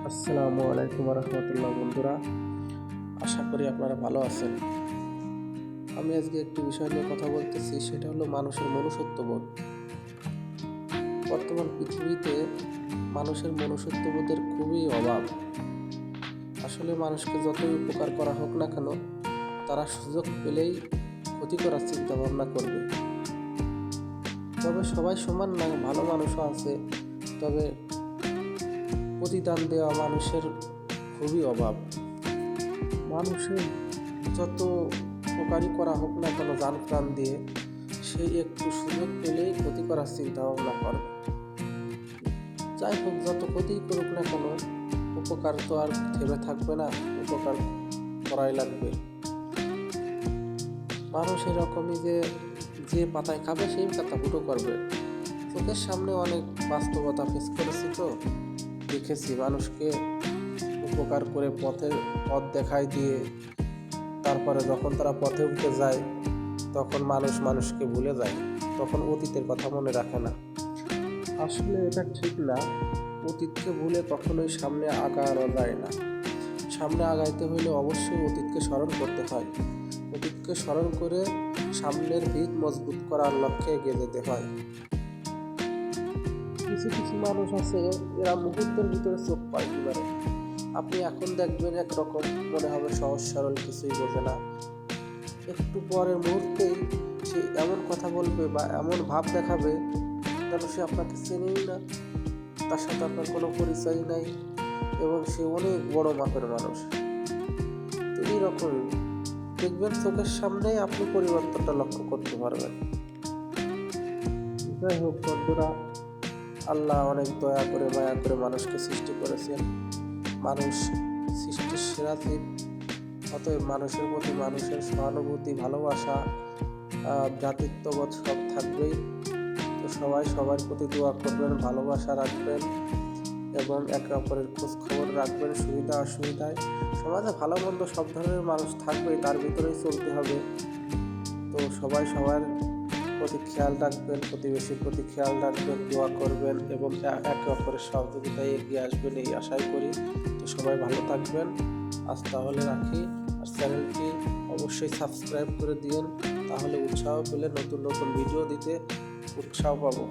আসসালামু আলাইকুম রহমতুল্লাহ। বন্ধুরা, আশা করি আপনারা ভালো আছেন। আমি আজকে একটি বিষয় নিয়ে কথা বলতেছি, সেটা হলো মানুষের মনুষ্যত্ববোধ। বর্তমান পৃথিবীতে মানুষের মনুষ্যত্ববোধের খুবই অভাব। আসলে মানুষকে যতই উপকার করা হোক না কেন, তারা সুযোগ পেলেই ক্ষতি করার চিন্তা ভাবনা করবে। তবে সবাই সমান না, ভালো মানুষও আছে, তবে প্রতিদান দেওয়া মানুষের খুবই অভাব। মানুষের যত উপকারী করা হোক না কেন জান প্রাণ দিয়ে, সেই একটু সুযোগ পেলেই ক্ষতি করার চিন্তা ভাবনা করে। যাই হোক, যত ক্ষতি করুক না কেন, উপকার তো আর থেমে থাকবে না, উপকার করাই লাগবে। মানুষ এরকমই যে যে পাতায় খাবে সেই পাতা ফুটো করবে। চোখের সামনে অনেক বাস্তবতা ফেস করেছি, তো দেখেছি মানুষকে উপকার করে পথ দেখাই দিয়ে তারপরে যখন তারা পথে উঠে যায়, তখন মানুষ মানুষকে ভুলে যায়, তখন অতীতের কথা মনে রাখে না। আসলে এটা ঠিক না। অতীতকে ভুলে কখনোই সামনে আগানো যায় না। সামনে আগাইতে হলে অবশ্যই অতীতকে স্মরণ করতে হয়। অতীতকে স্মরণ করে সামনের ভিত মজবুত করার লক্ষ্যে এগিয়ে যেতে হয়। কিছু কিছু মানুষ আছে, এরা মুহূর্তের ভিতরে চোখ পাল্টি করে। আপনি এখন দেখবেন একরকম, মনে হবে সহজ সরল, কিছুই বোঝে না। একটু পরের মুহূর্তেই সে এমন কথা বলবে বা এমন ভাব দেখাবে যেন সে আপনাকে চেনেই না, তার সাথে আপনার কোনো পরিচয় নাই, এবং সে অনেক বড় মাপের মানুষ। তো এইরকম দেখবেন, চোখের সামনেই আপনি পরিবর্তনটা লক্ষ্য করতে পারবেন। যাই হোক বন্ধুরা, আল্লাহ অনেক দয়া করে মায়া করে মানুষকে সৃষ্টি করেছেন। মানুষ সৃষ্টির সেরা জীব, অতএব মানুষের প্রতি মানুষের সহানুভূতি, ভালোবাসা, ভ্রাতৃত্ববোধ সব থাকবেই। তো সবাই সবার প্রতি দোয়া করবেন, ভালোবাসা রাখবেন এবং একে অপরের খোঁজ খবর রাখবেন। সুবিধা অসুবিধায় সমাজে ভালো মন্দ সব ধরনের মানুষ থাকবেই, তার ভিতরেই চলতে হবে। তো সবাই সবার প্রতি খেয়াল রাখবেন, প্রতিবেশীর প্রতি খেয়াল রাখবেন, দোয়া করবেন এবং একে অপরের সহযোগিতায় এগিয়ে আসবেন, এই আশাই করি। তো সবাই ভালো থাকবেন। আজ তাহলে রাখি। আর চ্যানেলটি অবশ্যই সাবস্ক্রাইব করে দিন, তাহলে উৎসাহ পেলে নতুন নতুন ভিডিও দিতে উৎসাহ পাবো।